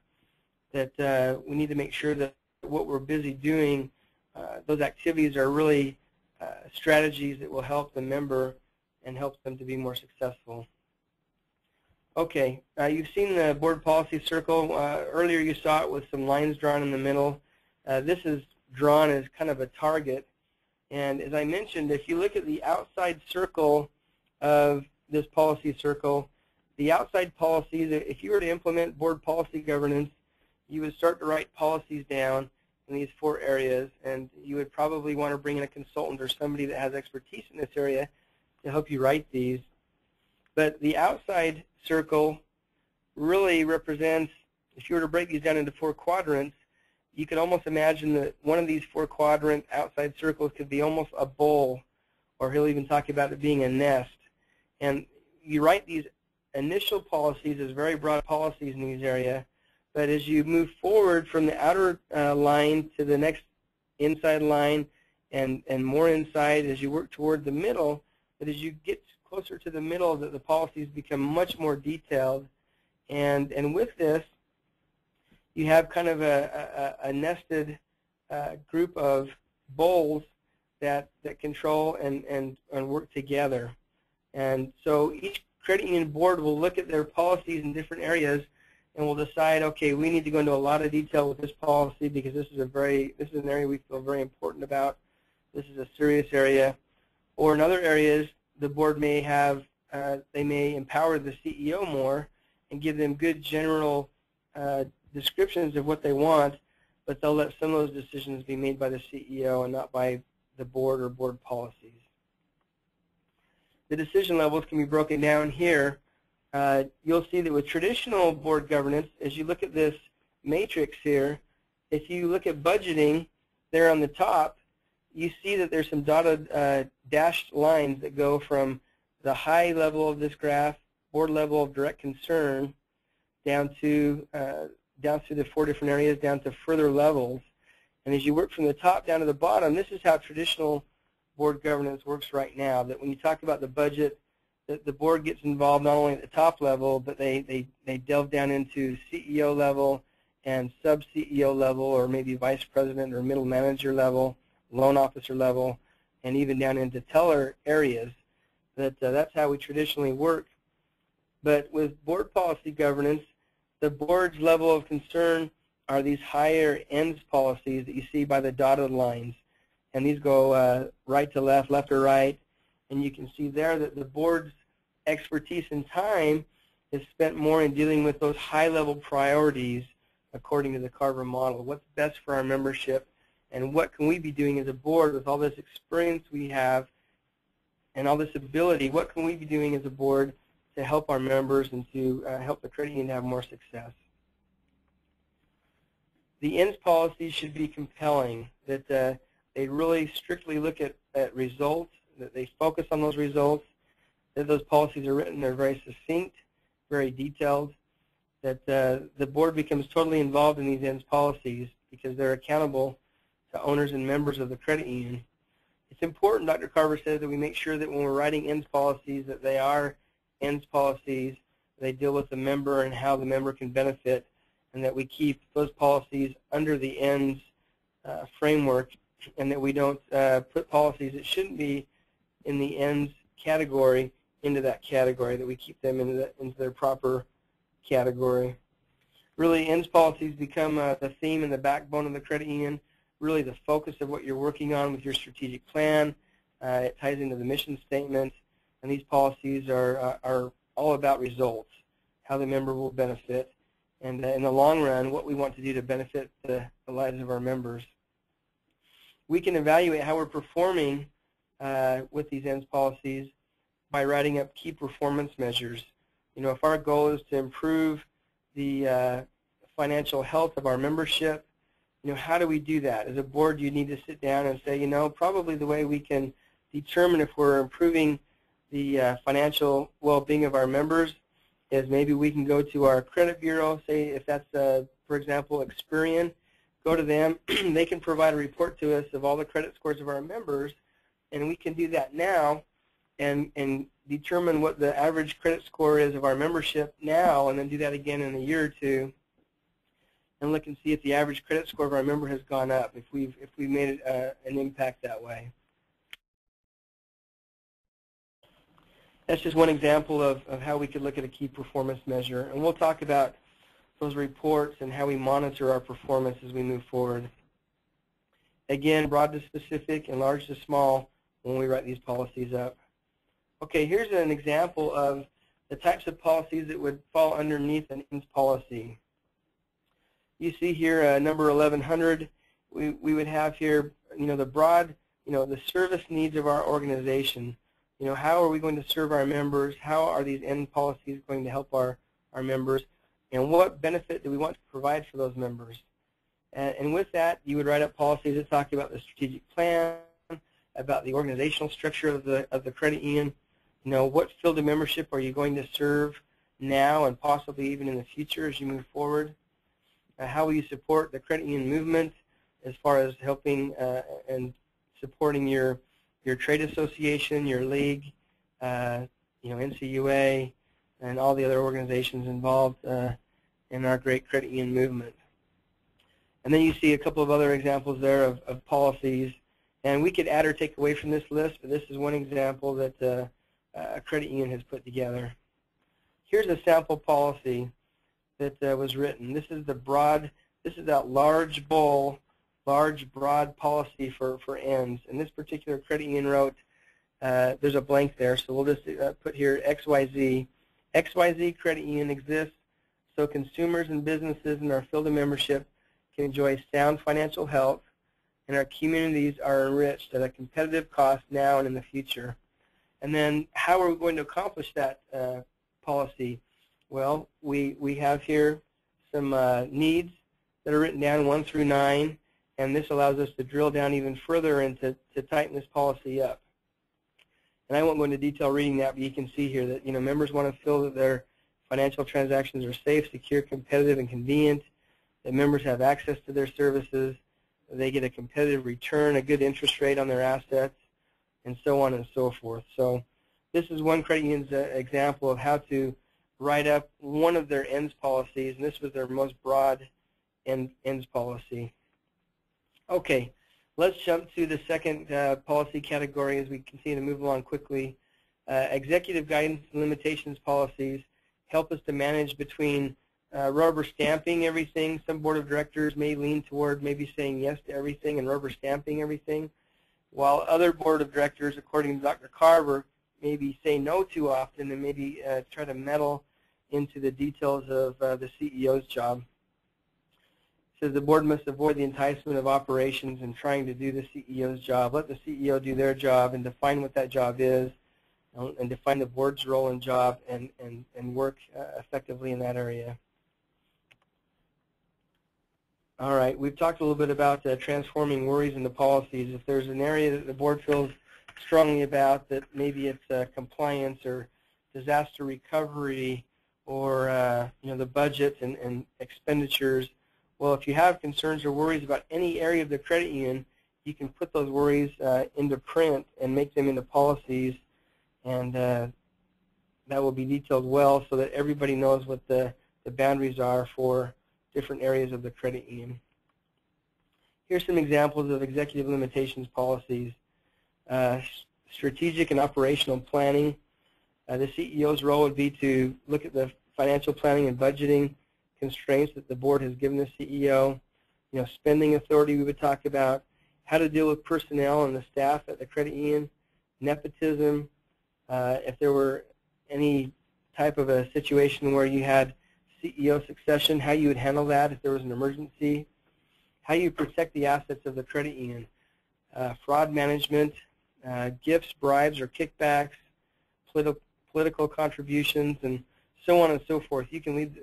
that we need to make sure that what we're busy doing, those activities are really strategies that will help the member and help them to be more successful. Okay, you've seen the board policy circle. Earlier you saw it with some lines drawn in the middle. This is drawn as kind of a target. And as I mentioned, if you look at the outside circle of this policy circle, the outside policies, if you were to implement board policy governance, you would start to write policies down in these 4 areas, and you would probably want to bring in a consultant or somebody that has expertise in this area to help you write these. But the outside circle really represents, if you were to break these down into 4 quadrants, you could almost imagine that one of these 4 quadrant outside circles could be almost a bowl, or he'll even talk about it being a nest. And you write these initial policies as very broad policies in these areas, but as you move forward from the outer line to the next inside line and more inside as you work toward the middle, but as you get closer to the middle, the policies become much more detailed. And with this, you have kind of a nested group of bowls that control and work together. And so each credit union board will look at their policies in different areas and will decide, okay, we need to go into a lot of detail with this policy because this is an area we feel very important about. This is a serious area. Or in other areas, the board may have, they may empower the CEO more and give them good general descriptions of what they want, but they'll let some of those decisions be made by the CEO and not by the board or board policies. The decision levels can be broken down here. You'll see that with traditional board governance, as you look at this matrix here, if you look at budgeting there on the top, you see that there's some dotted dashed lines that go from the high level of this graph, board level of direct concern, down through the 4 different areas, down to further levels. And as you work from the top down to the bottom, this is how traditional board governance works right now, that when you talk about the budget, the board gets involved not only at the top level, but they delve down into CEO level and sub-CEO level, or maybe vice president or middle manager level, loan officer level, and even down into teller areas. That's how we traditionally work. But with board policy governance, the board's level of concern are these higher ends policies that you see by the dotted lines. And these go right to left, left to right. And you can see there that the board's expertise and time is spent more in dealing with those high-level priorities according to the Carver model. What's best for our membership, and what can we be doing as a board with all this experience we have and all this ability? What can we be doing as a board to help our members and to help the credit union have more success? The ends policy should be compelling, that they really strictly look at results, that they focus on those results, that those policies are written, they're very succinct, very detailed, that the board becomes totally involved in these ends policies because they're accountable to owners and members of the credit union. It's important, Dr. Carver says, that we make sure that when we're writing ends policies that they are ends policies, they deal with the member and how the member can benefit, and that we keep those policies under the ends framework, and that we don't put policies that shouldn't be in the ends category into that category, that we keep them into their proper category. Really, ends policies become the theme and the backbone of the credit union, really the focus of what you're working on with your strategic plan. It ties into the mission statement, and these policies are all about results, how the member will benefit, and in the long run, what we want to do to benefit the lives of our members. We can evaluate how we're performing with these ends policies by writing up key performance measures. You know, if our goal is to improve the financial health of our membership, you know, how do we do that? As a board, you need to sit down and say, you know, probably the way we can determine if we're improving the financial well-being of our members is maybe we can go to our credit bureau, say if that's, for example, Experian, go to them. They can provide a report to us of all the credit scores of our members, and we can do that now and determine what the average credit score is of our membership now, and then do that again in a year or two, and look and see if the average credit score of our member has gone up, if we've made an impact that way. That's just one example of how we could look at a key performance measure, and we'll talk about those reports and how we monitor our performance as we move forward. Again, broad to specific and large to small when we write these policies up. Okay, here's an example of the types of policies that would fall underneath an ends policy. You see here number 1100, we would have here, you know, the broad, you know, the service needs of our organization. You know, how are we going to serve our members? How are these end policies going to help our members? And what benefit do we want to provide for those members? And with that, you would write up policies that talk about the strategic plan, about the organizational structure of the credit union. You know, what field of membership are you going to serve now and possibly even in the future as you move forward? How will you support the credit union movement as far as helping and supporting your trade association, your league, you know, NCUA, and all the other organizations involved in our great credit union movement. And then you see a couple of other examples there of policies. And we could add or take away from this list, but this is one example that a credit union has put together. Here's a sample policy that was written. This is that large, broad policy for ends. And this particular credit union wrote, there's a blank there, so we'll just put here XYZ. XYZ credit union exists so consumers and businesses in our field of membership can enjoy sound financial health, and our communities are enriched at a competitive cost now and in the future. And then how are we going to accomplish that policy? Well, we have here some needs that are written down 1 through 9, and this allows us to drill down even further and to tighten this policy up. And I won't go into detail reading that, but you can see here that, you know, members want to feel that their financial transactions are safe, secure, competitive, and convenient, that members have access to their services, they get a competitive return, a good interest rate on their assets, and so on and so forth. So this is one credit union's example of how to write up one of their ends policies, and this was their most broad ends policy. Okay, let's jump to the second policy category as we continue to move along quickly. Executive guidance and limitations policies help us to manage between rubber stamping everything. Some board of directors may lean toward maybe saying yes to everything and rubber stamping everything, while other board of directors, according to Dr. Carver, maybe say no too often and maybe try to meddle into the details of the CEO's job. So the board must avoid the enticement of operations and trying to do the CEO's job. Let the CEO do their job and define what that job is, and define the board's role and job, and work effectively in that area. All right, we've talked a little bit about transforming worries into policies. If there's an area that the board feels strongly about, that maybe it's compliance or disaster recovery or you know, the budget and expenditures, well, if you have concerns or worries about any area of the credit union, you can put those worries into print and make them into policies, and that will be detailed well so that everybody knows what the boundaries are for different areas of the credit union. Here's some examples of executive limitations policies. Strategic and operational planning. The CEO's role would be to look at the financial planning and budgeting constraints that the board has given the CEO. Spending authority we would talk about, how to deal with personnel and the staff at the credit union, nepotism, if there were any type of a situation where you had CEO succession, how you would handle that if there was an emergency, how you protect the assets of the credit union, fraud management, gifts, bribes, or kickbacks, political contributions, and so on and so forth. You can read,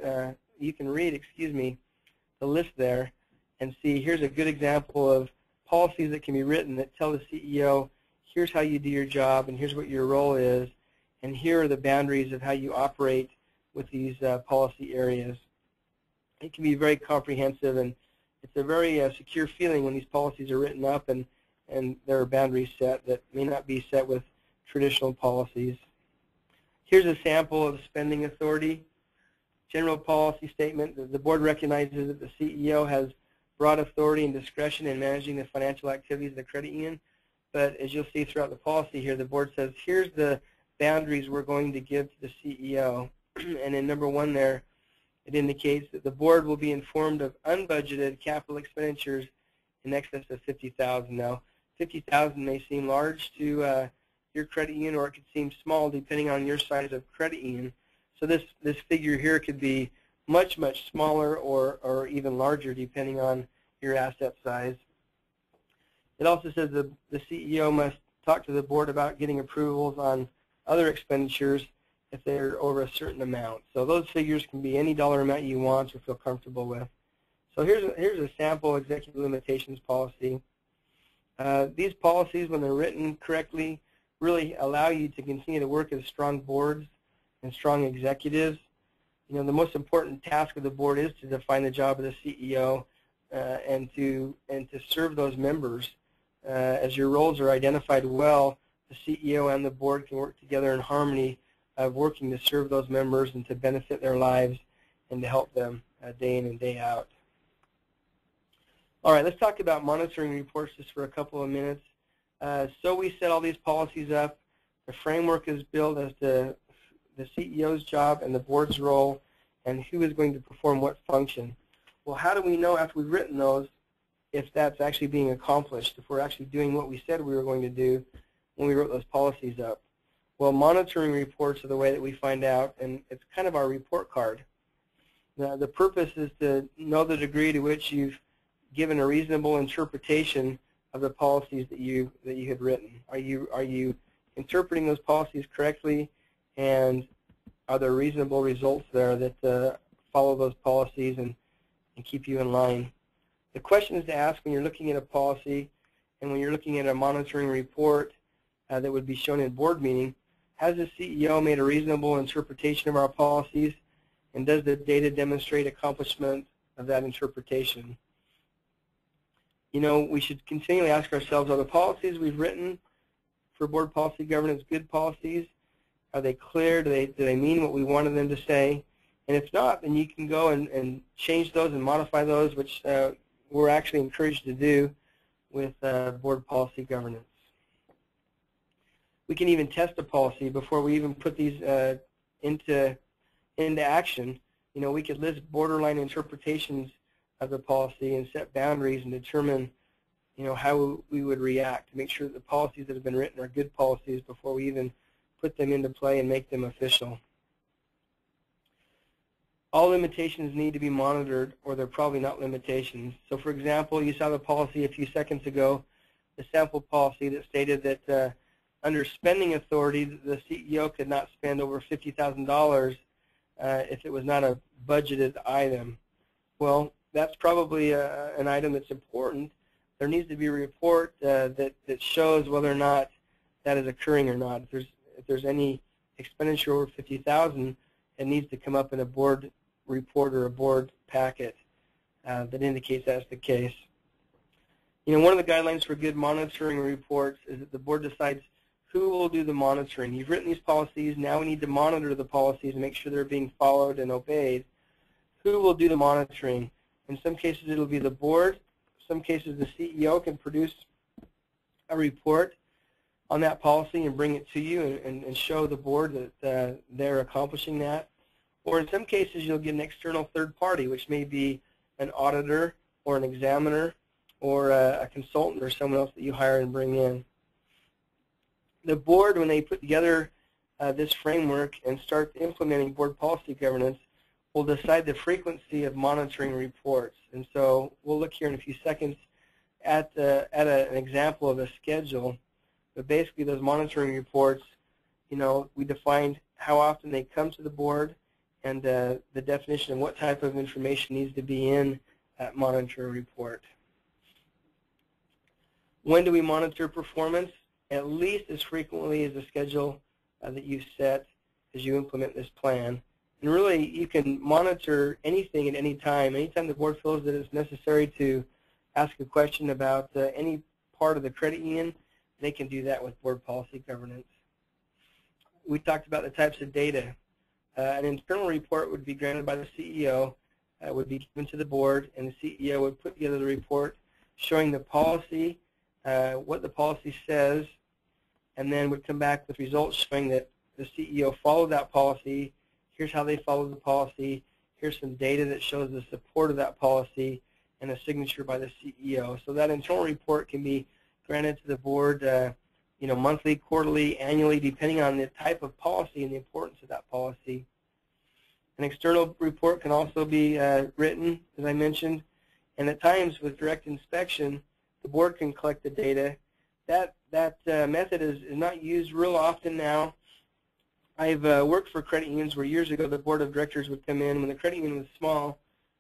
the list there and see here's a good example of policies that can be written that tell the CEO, here's how you do your job and here's what your role is, and here are the boundaries of how you operate with these policy areas. It can be very comprehensive, and it's a very secure feeling when these policies are written up and there are boundaries set that may not be set with traditional policies. Here's a sample of spending authority. General policy statement. The board recognizes that the CEO has broad authority and discretion in managing the financial activities of the credit union, but as you'll see throughout the policy here, the board says, here's the boundaries we're going to give to the CEO. And in number 1 there, it indicates that the board will be informed of unbudgeted capital expenditures in excess of $50,000. Now, $50,000 may seem large to your credit union, or it could seem small depending on your size of credit union. So this figure here could be much, much smaller or even larger depending on your asset size. It also says the CEO must talk to the board about getting approvals on other expenditures if they're over a certain amount. So those figures can be any dollar amount you want or feel comfortable with. So here's a sample executive limitations policy. These policies, when they're written correctly, really allow you to continue to work as strong boards and strong executives. The most important task of the board is to define the job of the CEO and to serve those members. As your roles are identified well, the CEO and the board can work together in harmony of working to serve those members and to benefit their lives and to help them day in and day out. All right, let's talk about monitoring reports just for a couple of minutes. So we set all these policies up. The framework is built as to the CEO's job and the board's role and who is going to perform what function. Well, how do we know after we've written those if that's actually being accomplished, if we're actually doing what we said we were going to do when we wrote those policies up? Well, monitoring reports are the way that we find out, and it's kind of our report card. The purpose is to know the degree to which you've given a reasonable interpretation of the policies that you had written. Are you interpreting those policies correctly, and are there reasonable results there that follow those policies and keep you in line? The questions to ask when you're looking at a policy and when you're looking at a monitoring report that would be shown in board meeting: has the CEO made a reasonable interpretation of our policies, and does the data demonstrate accomplishment of that interpretation? We should continually ask ourselves, are the policies we've written for board policy governance good policies? Are they clear? Do they mean what we wanted them to say? And if not, then you can go and change those and modify those, which we're actually encouraged to do with board policy governance. We can even test a policy before we even put these into action. We could list borderline interpretations of the policy and set boundaries and determine how we would react to make sure that the policies that have been written are good policies before we even put them into play and make them official. All limitations need to be monitored, or they're probably not limitations. So for example, you saw the policy a few seconds ago, the sample policy that stated that under spending authority, the CEO could not spend over $50,000 if it was not a budgeted item. Well, that's probably an item that's important. There needs to be a report that shows whether or not that is occurring or not. If there's any expenditure over $50,000, it needs to come up in a board report or a board packet that indicates that's the case. You know, one of the guidelines for good monitoring reports is that the board decides who will do the monitoring. You've written these policies. Now we need to monitor the policies and make sure they're being followed and obeyed. Who will do the monitoring? In some cases, it'll be the board. In some cases, the CEO can produce a report on that policy and bring it to you and show the board that they're accomplishing that. Or in some cases, you'll get an external third party, which may be an auditor or an examiner or a consultant or someone else that you hire and bring in. The board, when they put together this framework and start implementing board policy governance, will decide the frequency of monitoring reports. And so we'll look here in a few seconds at an example of a schedule. But basically, those monitoring reports, you know, we defined how often they come to the board and the definition of what type of information needs to be in that monitoring report. When do we monitor performance? At least as frequently as the schedule that you set as you implement this plan. And really, you can monitor anything at any time. Anytime the board feels that it's necessary to ask a question about any part of the credit union, they can do that with board policy governance. We talked about the types of data. An internal report would be granted by the CEO, would be given to the board, and the CEO would put together the report showing the policy, what the policy says, and then would come back with results showing that the CEO followed that policy. Here's how they followed the policy. Here's some data that shows the support of that policy, and a signature by the CEO. So that internal report can be granted to the board, you know, monthly, quarterly, annually, depending on the type of policy and the importance of that policy. An external report can also be written, as I mentioned, and at times with direct inspection, the board can collect the data. That method is not used real often now. I've worked for credit unions where years ago the board of directors would come in. When the credit union was small,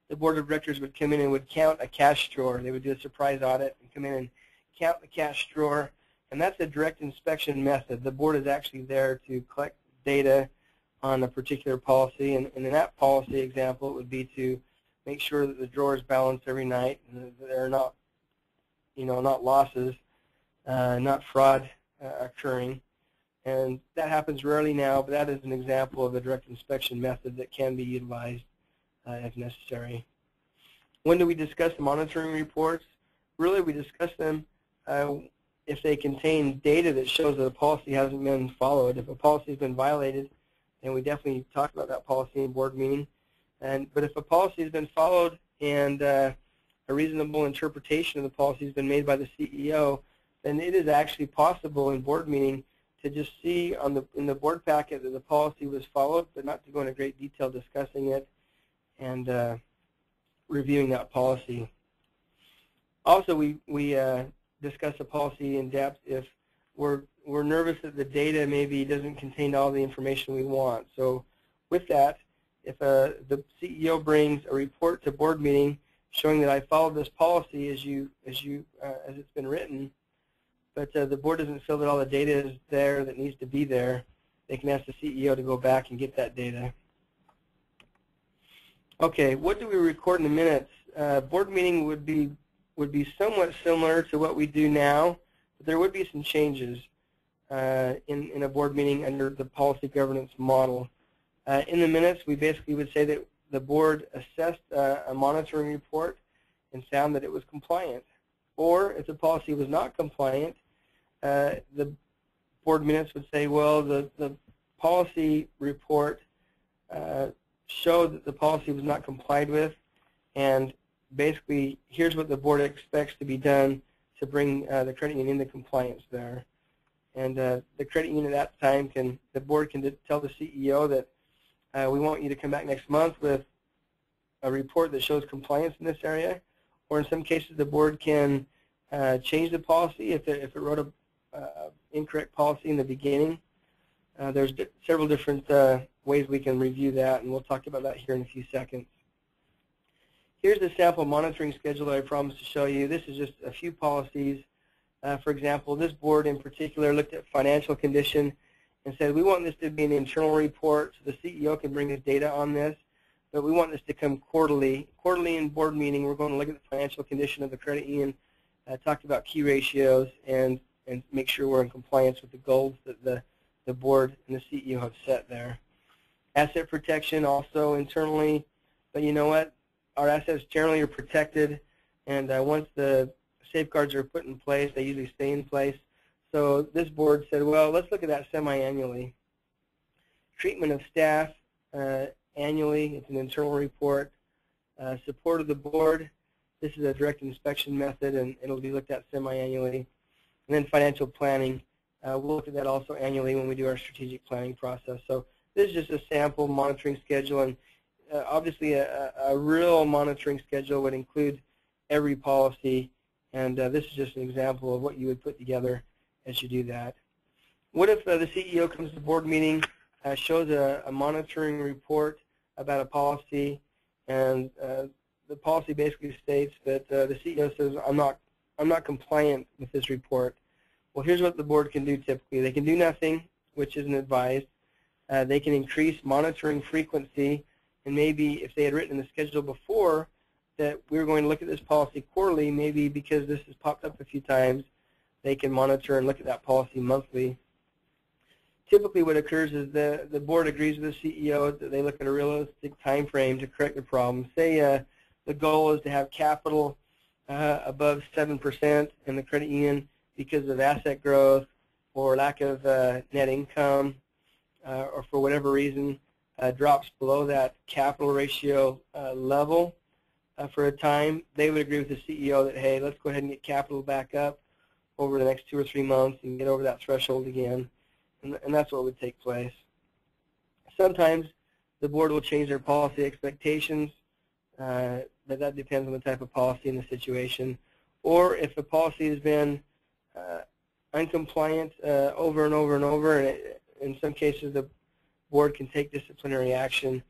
the board of directors would come in and would count a cash drawer. They would do a surprise audit and come in and count the cash drawer, and that's a direct inspection method. The board is actually there to collect data on a particular policy, and in that policy example, it would be to make sure that the drawer is balanced every night and that there are not, you know, not losses, not fraud occurring. And that happens rarely now, but that is an example of a direct inspection method that can be utilized if necessary. When do we discuss monitoring reports? Really, we discuss them if they contain data that shows that a policy hasn't been followed. If a policy has been violated, then we definitely talk about that policy in board meeting. But if a policy has been followed and a reasonable interpretation of the policy has been made by the CEO, then it is actually possible in board meeting to just see in the board packet that the policy was followed, but not to go into great detail discussing it and reviewing that policy. Also, we discuss a policy in depth if we're nervous that the data maybe doesn't contain all the information we want. So with that, if the CEO brings a report to board meeting showing that I followed this policy as it's been written, but the board doesn't feel that all the data is there that needs to be there, they can ask the CEO to go back and get that data. Okay, what do we record in the minutes? Board meeting would be somewhat similar to what we do now, but there would be some changes in a board meeting under the policy governance model. In the minutes, we basically would say that the board assessed a monitoring report and found that it was compliant. Or if the policy was not compliant, the board minutes would say, well, the policy report showed that the policy was not complied with, and basically here's what the board expects to be done to bring the credit union into compliance there. And the credit union at that time the board can tell the CEO that we want you to come back next month with a report that shows compliance in this area. Or in some cases, the board can change the policy if it wrote an incorrect policy in the beginning. There's several different ways we can review that, and we'll talk about that here in a few seconds. Here's the sample monitoring schedule that I promised to show you. This is just a few policies. For example, this board in particular looked at financial condition and said, we want this to be an internal report so the CEO can bring his data on this, but we want this to come quarterly. Quarterly in board meeting, we're going to look at the financial condition of the credit union talked about key ratios, and make sure we're in compliance with the goals that the board and the CEO have set there. Asset protection also internally, but you know what? Our assets generally are protected, and once the safeguards are put in place, they usually stay in place. So this board said, well, let's look at that semi-annually. Treatment of staff annually, it's an internal report. Support of the board, this is a direct inspection method, and it'll be looked at semi-annually. And then financial planning, we'll look at that also annually when we do our strategic planning process. So this is just a sample monitoring schedule, and obviously a real monitoring schedule would include every policy, and this is just an example of what you would put together as you do that. What if the CEO comes to the board meeting, shows a monitoring report about a policy, and the policy basically states that the CEO says, I'm not compliant with this report. Well, here's what the board can do typically. They can do nothing, which isn't advised. They can increase monitoring frequency, and maybe if they had written in the schedule before that we were going to look at this policy quarterly, maybe because this has popped up a few times, they can monitor and look at that policy monthly. Typically what occurs is the board agrees with the CEO that they look at a realistic time frame to correct the problem. Say the goal is to have capital above 7% in the credit union because of asset growth or lack of net income, or for whatever reason drops below that capital ratio level for a time. They would agree with the CEO that, hey, let's go ahead and get capital back up over the next 2 or 3 months and get over that threshold again, and that's what would take place. Sometimes the board will change their policy expectations, but that depends on the type of policy and the situation. Or if the policy has been uncompliant over and over and over, and in some cases the board can take disciplinary action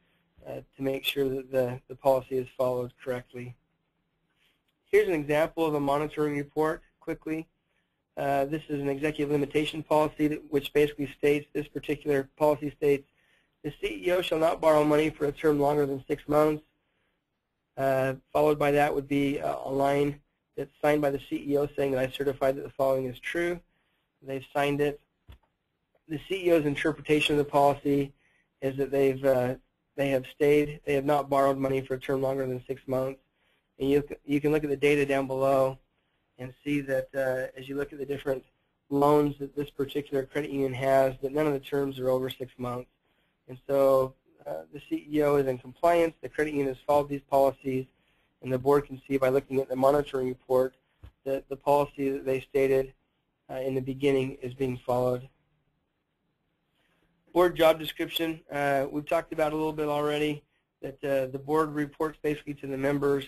to make sure that the policy is followed correctly. Here's an example of a monitoring report quickly. This is an executive limitation policy which basically states, this particular policy states, the CEO shall not borrow money for a term longer than 6 months. Followed by that would be a line that's signed by the CEO saying that I certify that the following is true. They've signed it. The CEO's interpretation of the policy is that they have not borrowed money for a term longer than 6 months. And you can look at the data down below and see that as you look at the different loans that this particular credit union has, that none of the terms are over 6 months. And so the CEO is in compliance, the credit union has followed these policies, and the board can see by looking at the monitoring report that the policy that they stated in the beginning is being followed. Board job description, we've talked about a little bit already, that the board reports basically to the members,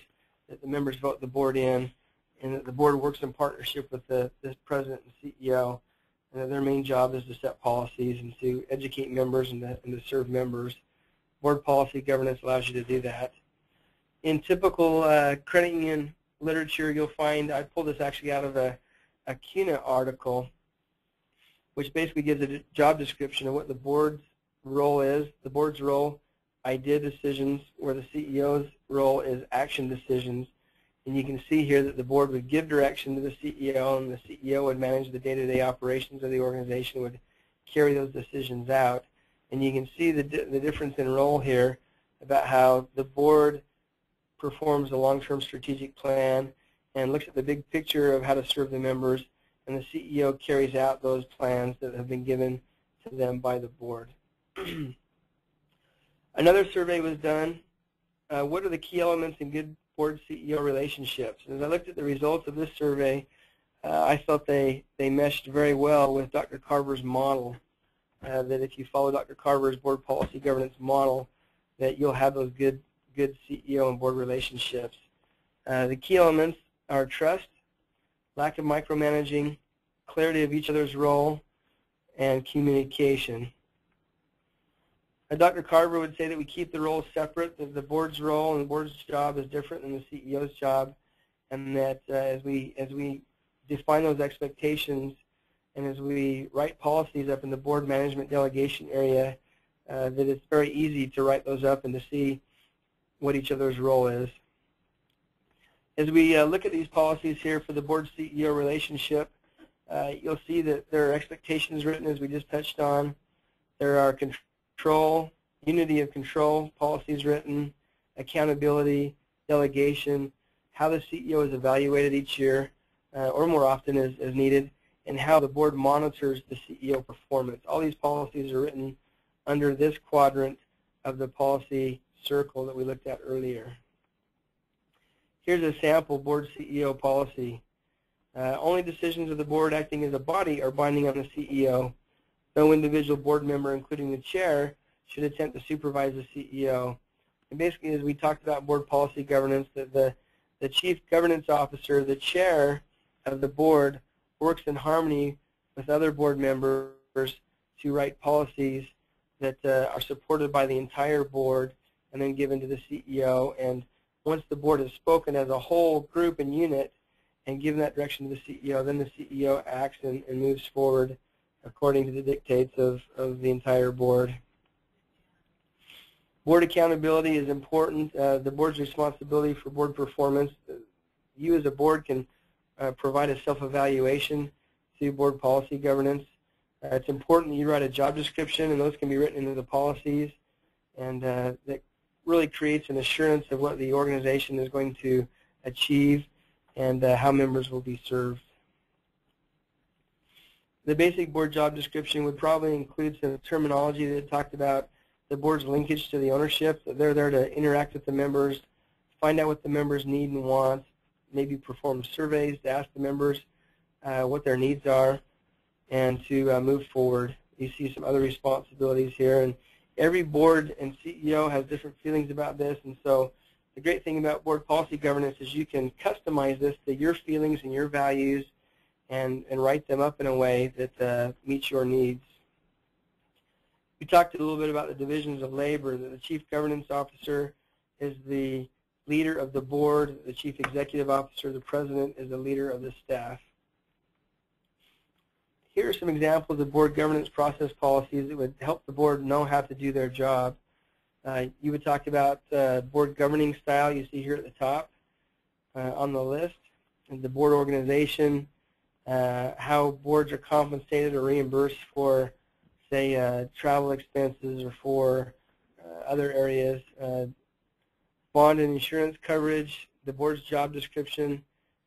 that the members vote the board in, and that the board works in partnership with the president and CEO, and that their main job is to set policies and to educate members and to serve members. Board policy governance allows you to do that. In typical credit union literature, you'll find, I pulled this actually out of a CUNA article, which basically gives a job description of what the board's role is. The board's role, idea decisions, where the CEO's role is action decisions. And you can see here that the board would give direction to the CEO, and the CEO would manage the day-to-day operations of the organization, would carry those decisions out. And you can see the difference in role here about how the board performs a long-term strategic plan and looks at the big picture of how to serve the members, and the CEO carries out those plans that have been given to them by the board. Another survey was done. What are the key elements in good board-CEO relationships? And as I looked at the results of this survey, I felt they meshed very well with Dr. Carver's model, that if you follow Dr. Carver's board policy governance model, that you'll have those good CEO and board relationships. The key elements are trust, lack of micromanaging, clarity of each other's role, and communication. Dr. Carver would say that we keep the roles separate, that the board's role and the board's job is different than the CEO's job, and that as we define those expectations and as we write policies up in the board management delegation area, that it's very easy to write those up and to see what each other's role is. As we look at these policies here for the board-CEO relationship, you'll see that there are expectations written, as we just touched on. There are unity of control policies written, accountability, delegation, how the CEO is evaluated each year, or more often as needed, and how the board monitors the CEO performance. All these policies are written under this quadrant of the policy circle that we looked at earlier. Here's a sample board CEO policy. Only decisions of the board acting as a body are binding on the CEO. No individual board member, including the chair, should attempt to supervise the CEO. And basically, as we talked about board policy governance, that the chief governance officer, the chair of the board, works in harmony with other board members to write policies that are supported by the entire board and then given to the CEO. And once the board has spoken as a whole group and unit and given that direction to the CEO, then the CEO acts and moves forward according to the dictates of the entire board. Board accountability is important. The board's responsibility for board performance. You as a board can provide a self-evaluation to board policy governance. It's important that you write a job description, and those can be written into the policies, and that really creates an assurance of what the organization is going to achieve and how members will be served. The basic board job description would probably include some terminology that talked about the board's linkage to the ownership, that they're there to interact with the members, find out what the members need and want, maybe perform surveys to ask the members what their needs are, and to move forward. You see some other responsibilities here, and every board and CEO has different feelings about this, and so the great thing about board policy governance is you can customize this to your feelings and your values and write them up in a way that meets your needs. We talked a little bit about the divisions of labor, that the chief governance officer is the leader of the board, the chief executive officer, the president, is the leader of the staff. Here are some examples of board governance process policies that would help the board know how to do their job. You would talk about board governing style, you see here at the top on the list, and the board organization, how boards are compensated or reimbursed for, say, travel expenses or for other areas, bond and insurance coverage, the board's job description,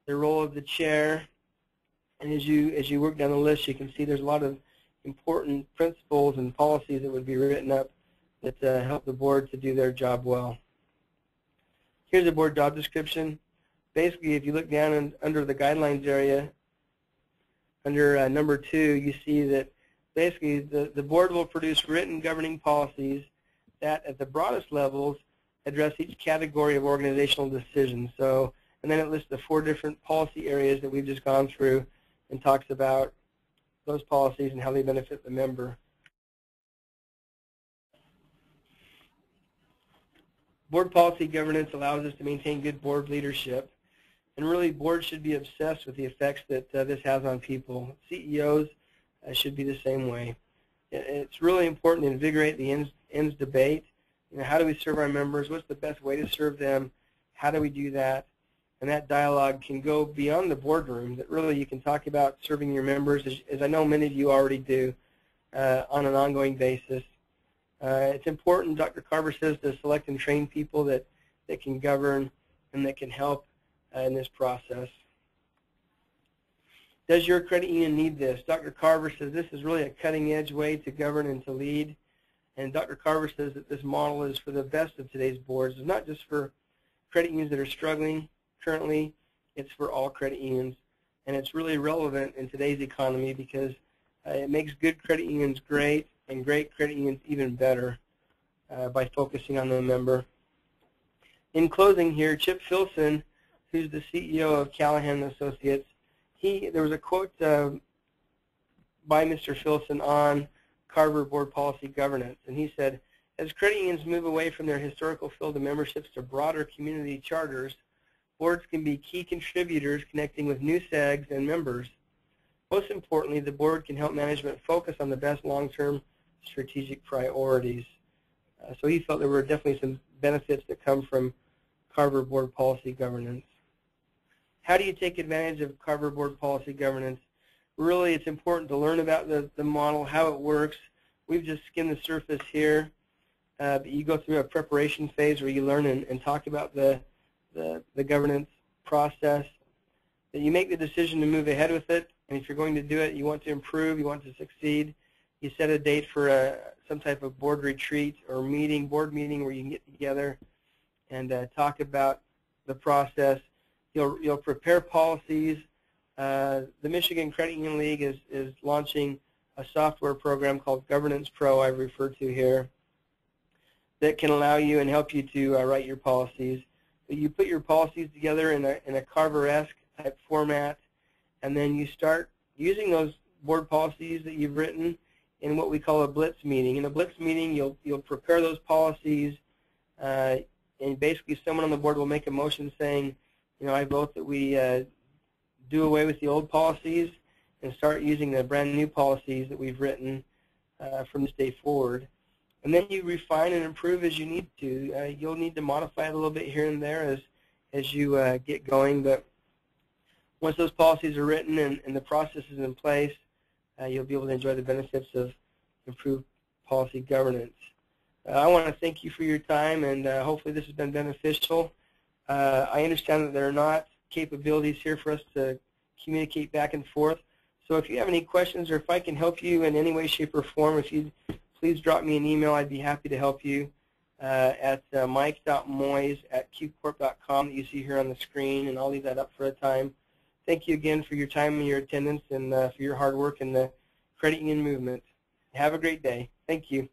the role of the chair. And as you work down the list, you can see there's a lot of important principles and policies that would be written up that help the board to do their job well. Here's a board job description. Basically, if you look down under the guidelines area, under number 2, you see that basically the board will produce written governing policies that at the broadest levels address each category of organizational decisions. So, and then it lists the 4 different policy areas that we've just gone through and talks about those policies and how they benefit the member. Board policy governance allows us to maintain good board leadership, and really boards should be obsessed with the effects that this has on people. CEOs should be the same way. It's really important to invigorate the ends debate. You know, how do we serve our members? What's the best way to serve them? How do we do that? And that dialogue can go beyond the boardroom, that really you can talk about serving your members, as I know many of you already do, on an ongoing basis. It's important, Dr. Carver says, to select and train people that can govern and that can help in this process. Does your credit union need this? Dr. Carver says this is really a cutting-edge way to govern and to lead. And Dr. Carver says that this model is for the best of today's boards. It's not just for credit unions that are struggling currently, it's for all credit unions. And it's really relevant in today's economy because it makes good credit unions great and great credit unions even better by focusing on the member. In closing here, Chip Filson, who's the CEO of Callahan Associates, there was a quote by Mr. Filson on Carver board policy governance, and he said, as credit unions move away from their historical field of memberships to broader community charters, boards can be key contributors connecting with new SEGs and members. Most importantly, the board can help management focus on the best long-term strategic priorities. So he felt there were definitely some benefits that come from Carver board policy governance. how do you take advantage of Carver Board Policy Governance? Really, it's important to learn about the model, how it works. We've just skimmed the surface here. But you go through a preparation phase where you learn and talk about the governance process. That you make the decision to move ahead with it, and if you're going to do it, you want to improve, you want to succeed. You set a date for some type of board retreat or board meeting where you can get together and talk about the process. You'll prepare policies. The Michigan Credit Union League is launching a software program called Governance Pro, I've referred to here, that can allow you and help you to write your policies. You put your policies together in a Carver-esque type format, and then you start using those board policies that you've written in what we call a blitz meeting. In a blitz meeting, you'll prepare those policies, and basically someone on the board will make a motion saying, I vote that we do away with the old policies and start using the brand new policies that we've written from this day forward. And then you refine and improve as you need to. You'll need to modify it a little bit here and there as you get going, but once those policies are written and the process is in place, you'll be able to enjoy the benefits of improved policy governance. I want to thank you for your time, and hopefully this has been beneficial. I understand that there are not capabilities here for us to communicate back and forth. So if you have any questions or if I can help you in any way, shape, or form, if you'd please drop me an email. I'd be happy to help you at mike.moyes@qcorp.com that you see here on the screen, and I'll leave that up for a time. Thank you again for your time and your attendance and for your hard work in the credit union movement. Have a great day. Thank you.